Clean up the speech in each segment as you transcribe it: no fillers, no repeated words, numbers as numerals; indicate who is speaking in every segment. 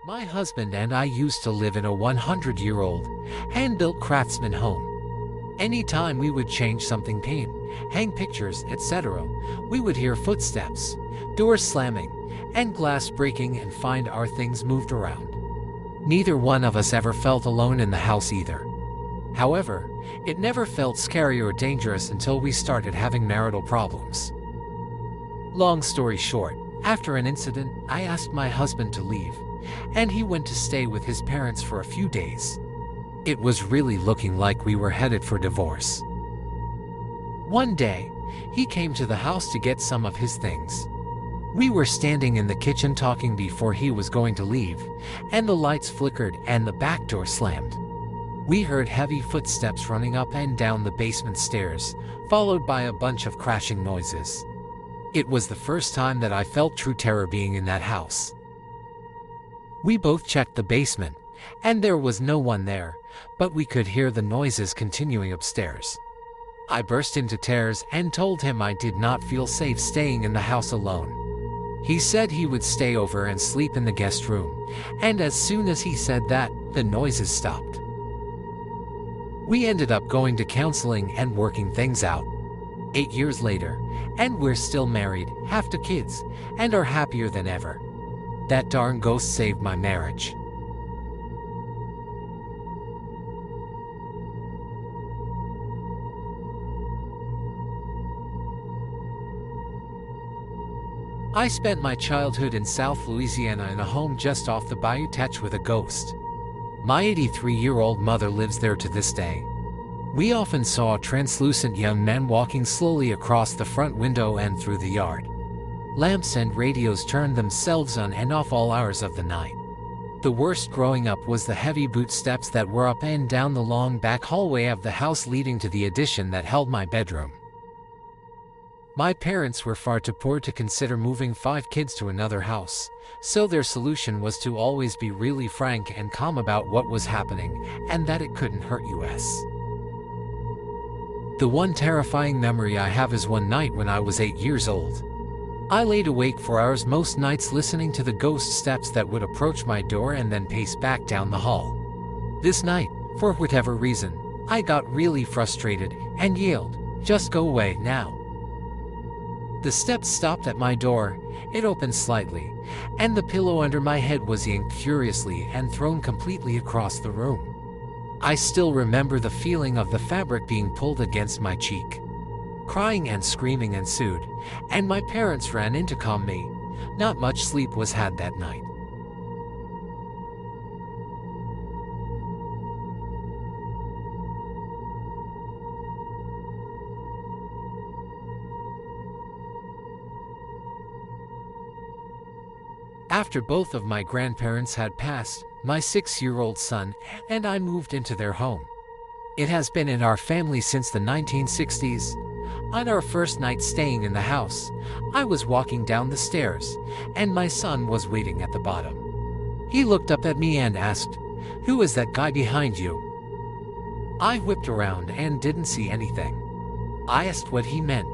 Speaker 1: My husband and I used to live in a 100-year-old, hand-built craftsman home. Anytime we would change something, paint, hang pictures, etc., we would hear footsteps, doors slamming, and glass breaking and find our things moved around. Neither one of us ever felt alone in the house either. However, it never felt scary or dangerous until we started having marital problems. Long story short, after an incident, I asked my husband to leave, and he went to stay with his parents for a few days. It was really looking like we were headed for divorce. One day, he came to the house to get some of his things. We were standing in the kitchen talking before he was going to leave, and the lights flickered and the back door slammed. We heard heavy footsteps running up and down the basement stairs, followed by a bunch of crashing noises. It was the first time that I felt true terror being in that house. We both checked the basement, and there was no one there, but we could hear the noises continuing upstairs. I burst into tears and told him I did not feel safe staying in the house alone. He said he would stay over and sleep in the guest room, and as soon as he said that, the noises stopped. We ended up going to counseling and working things out. 8 years later, and we're still married, have 2 kids, and are happier than ever. That darn ghost saved my marriage. I spent my childhood in South Louisiana in a home just off the Bayou Teche with a ghost. My 83-year-old mother lives there to this day. We often saw a translucent young man walking slowly across the front window and through the yard. Lamps and radios turned themselves on and off all hours of the night. The worst growing up was the heavy boot steps that were up and down the long back hallway of the house leading to the addition that held my bedroom. My parents were far too poor to consider moving 5 kids to another house, so their solution was to always be really frank and calm about what was happening and that it couldn't hurt us. The one terrifying memory I have is one night when I was 8 years old. I laid awake for hours most nights listening to the ghost steps that would approach my door and then pace back down the hall. This night, for whatever reason, I got really frustrated and yelled, "Just go away now." The steps stopped at my door, it opened slightly, and the pillow under my head was yanked furiously and thrown completely across the room. I still remember the feeling of the fabric being pulled against my cheek. Crying and screaming ensued, and my parents ran in to calm me. Not much sleep was had that night. After both of my grandparents had passed, my 6-year-old son and I moved into their home. It has been in our family since the 1960s. On our first night staying in the house, I was walking down the stairs, and my son was waiting at the bottom. He looked up at me and asked, "Who is that guy behind you?" I whipped around and didn't see anything. I asked what he meant,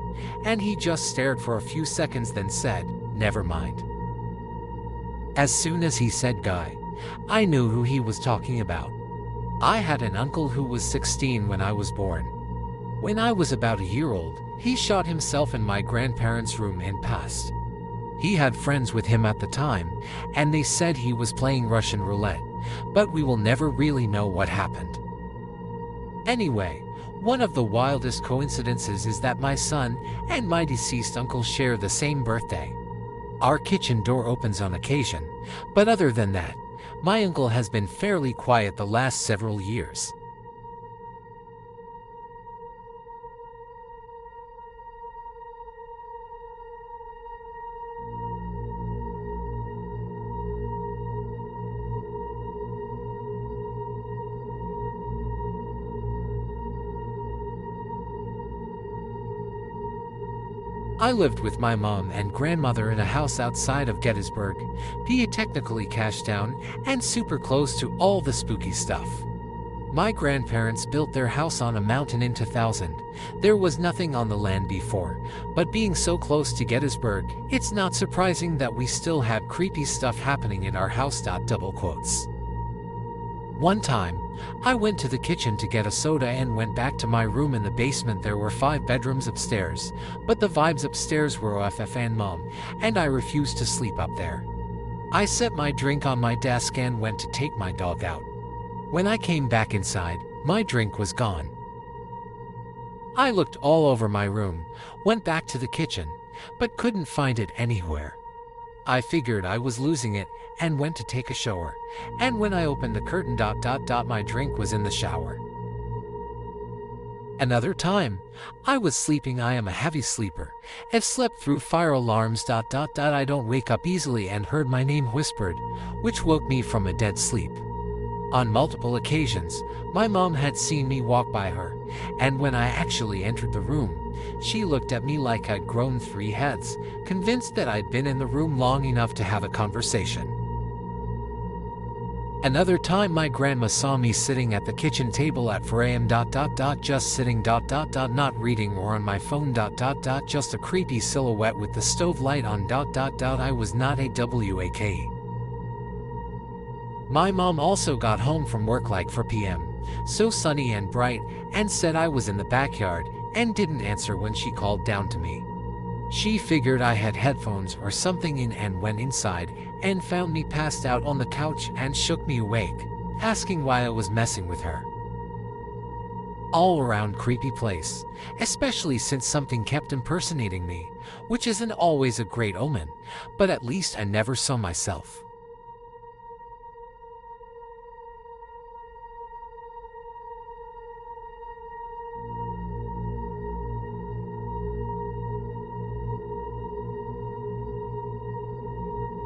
Speaker 1: and he just stared for a few seconds then said, "Never mind." As soon as he said guy, I knew who he was talking about. I had an uncle who was 16 when I was born. When I was about a year old, he shot himself in my grandparents' room and passed. He had friends with him at the time, and they said he was playing Russian roulette, but we will never really know what happened. Anyway, one of the wildest coincidences is that my son and my deceased uncle share the same birthday. Our kitchen door opens on occasion, but other than that, my uncle has been fairly quiet the last several years. I lived with my mom and grandmother in a house outside of Gettysburg, PA, technically cash down and super close to all the spooky stuff. My grandparents built their house on a mountain in 2000. There was nothing on the land before, but being so close to Gettysburg, it's not surprising that we still have creepy stuff happening in our house. Double quotes. One time, I went to the kitchen to get a soda and went back to my room in the basement. There were 5 bedrooms upstairs, but the vibes upstairs were OFF and mom, and I refused to sleep up there. I set my drink on my desk and went to take my dog out. When I came back inside, my drink was gone. I looked all over my room, went back to the kitchen, but couldn't find it anywhere. I figured I was losing it and went to take a shower, and when I opened the curtain, my drink was in the shower. Another time, I was sleeping. I am a heavy sleeper. I've slept through fire alarms. I don't wake up easily and heard my name whispered, which woke me from a dead sleep. On multiple occasions, my mom had seen me walk by her, and when I actually entered the room, she looked at me like I'd grown 3 heads, convinced that I'd been in the room long enough to have a conversation. Another time, my grandma saw me sitting at the kitchen table at 4 a.m. Just sitting not reading or on my phone just a creepy silhouette with the stove light on I was not a WAK. My mom also got home from work like 4 p.m., so sunny and bright, and said I was in the backyard and didn't answer when she called down to me. She figured I had headphones or something in and went inside and found me passed out on the couch and shook me awake, asking why I was messing with her. All around creepy place, especially since something kept impersonating me, which isn't always a great omen, but at least I never saw myself.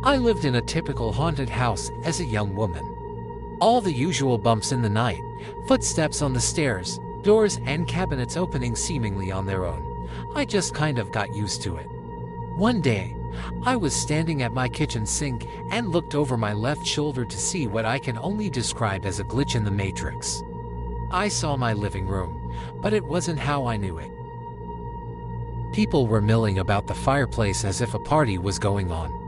Speaker 1: I lived in a typical haunted house as a young woman. All the usual bumps in the night, footsteps on the stairs, doors and cabinets opening seemingly on their own. I just kind of got used to it. One day, I was standing at my kitchen sink and looked over my left shoulder to see what I can only describe as a glitch in the matrix. I saw my living room, but it wasn't how I knew it. People were milling about the fireplace as if a party was going on.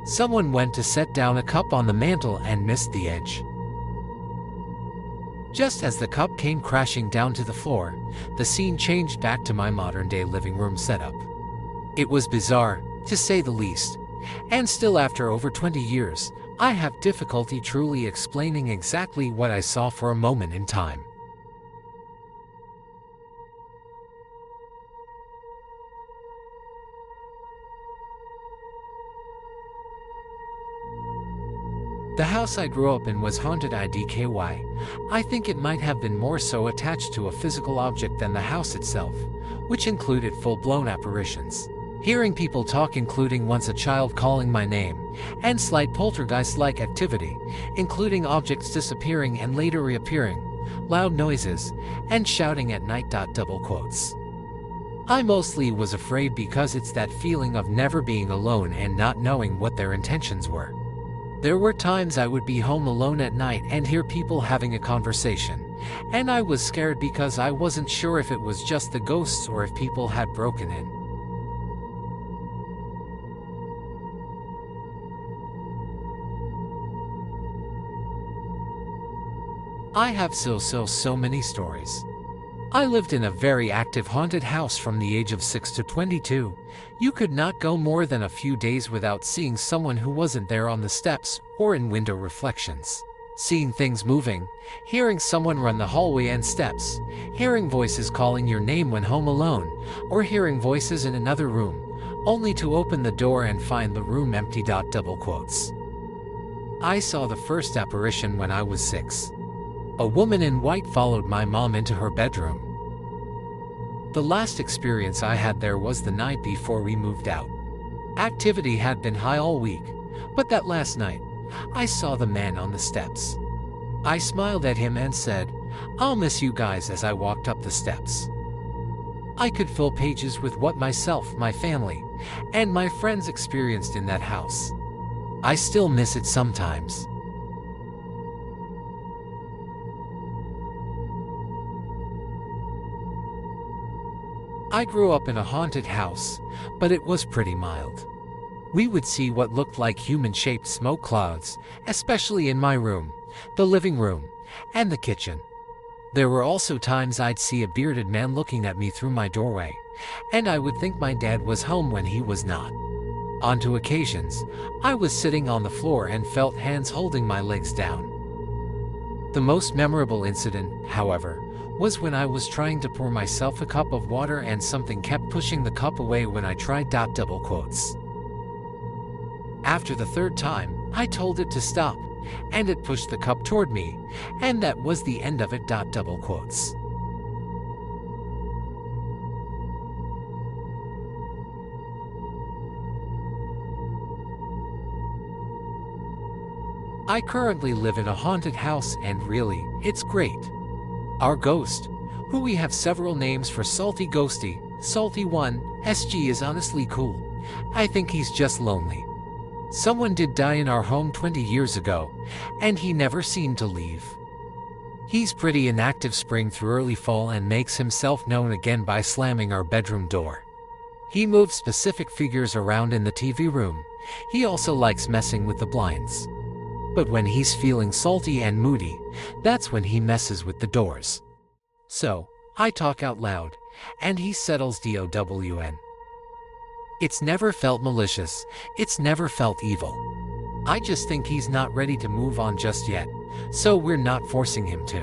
Speaker 1: Someone went to set down a cup on the mantel and missed the edge. Just as the cup came crashing down to the floor, the scene changed back to my modern-day living room setup. It was bizarre, to say the least, and still after over 20 years, I have difficulty truly explaining exactly what I saw for a moment in time. The house I grew up in was haunted. I think it might have been more so attached to a physical object than the house itself, which included full-blown apparitions. Hearing people talk, including once a child calling my name, and slight poltergeist-like activity, including objects disappearing and later reappearing, loud noises, and shouting at night. Double quotes. I mostly was afraid because it's that feeling of never being alone and not knowing what their intentions were. There were times I would be home alone at night and hear people having a conversation, and I was scared because I wasn't sure if it was just the ghosts or if people had broken in. I have so many stories. I lived in a very active haunted house from the age of 6 to 22. You could not go more than a few days without seeing someone who wasn't there on the steps or in window reflections. Seeing things moving, hearing someone run the hallway and steps, hearing voices calling your name when home alone, or hearing voices in another room, only to open the door and find the room empty. Double quotes. I saw the first apparition when I was 6. A woman in white followed my mom into her bedroom. The last experience I had there was the night before we moved out. Activity had been high all week, but that last night, I saw the man on the steps. I smiled at him and said, "I'll miss you guys," as I walked up the steps. I could fill pages with what myself, my family, and my friends experienced in that house. I still miss it sometimes. I grew up in a haunted house, but it was pretty mild. We would see what looked like human-shaped smoke clouds, especially in my room, the living room, and the kitchen. There were also times I'd see a bearded man looking at me through my doorway, and I would think my dad was home when he was not. On two occasions, I was sitting on the floor and felt hands holding my legs down. The most memorable incident, however, was when I was trying to pour myself a cup of water and something kept pushing the cup away when I tried. Double quotes. After the third time, I told it to stop, and it pushed the cup toward me, and that was the end of it. Double quotes. I currently live in a haunted house and really, it's great. Our ghost, who we have several names for: Salty Ghosty, Salty One, SG, is honestly cool. I think he's just lonely. Someone did die in our home 20 years ago, and he never seemed to leave. He's pretty inactive spring through early fall and makes himself known again by slamming our bedroom door. He moves specific figures around in the TV room. He also likes messing with the blinds. But when he's feeling salty and moody, that's when he messes with the doors. So, I talk out loud, and he settles down. It's never felt malicious, it's never felt evil. I just think he's not ready to move on just yet, so we're not forcing him to.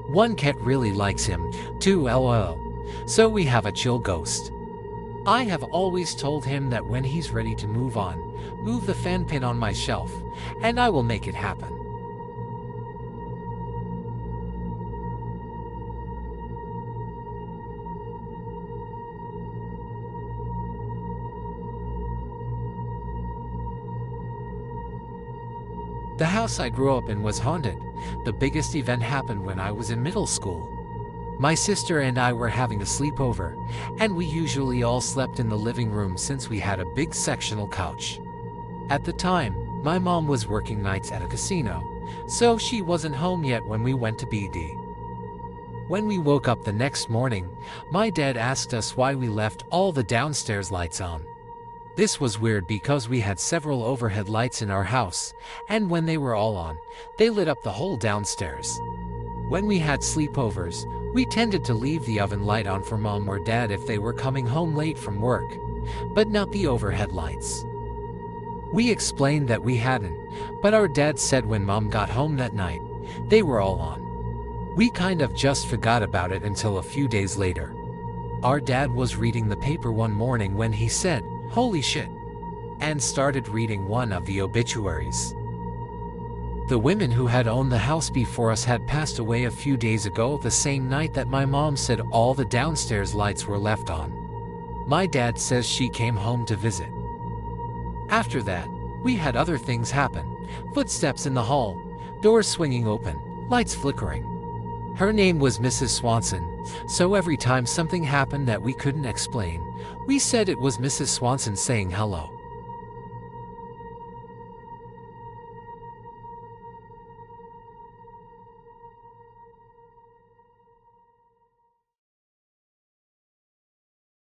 Speaker 1: One cat really likes him, too, lol. So we have a chill ghost. I have always told him that when he's ready to move on, move the fan pin on my shelf, and I will make it happen. The house I grew up in was haunted. The biggest event happened when I was in middle school. My sister and I were having a sleepover, and we usually all slept in the living room since we had a big sectional couch. At the time, my mom was working nights at a casino, so she wasn't home yet when we went to BD. When we woke up the next morning, my dad asked us why we left all the downstairs lights on. This was weird because we had several overhead lights in our house, and when they were all on, they lit up the whole downstairs. When we had sleepovers, we tended to leave the oven light on for mom or dad if they were coming home late from work, but not the overhead lights. We explained that we hadn't, but our dad said when mom got home that night, they were all on. We kind of just forgot about it until a few days later. Our dad was reading the paper one morning when he said, "Holy shit," and started reading one of the obituaries. The women who had owned the house before us had passed away a few days ago, the same night that my mom said all the downstairs lights were left on. My dad says she came home to visit. After that, we had other things happen. Footsteps in the hall, doors swinging open, lights flickering. Her name was Mrs. Swanson, so every time something happened that we couldn't explain, we said it was Mrs. Swanson saying hello.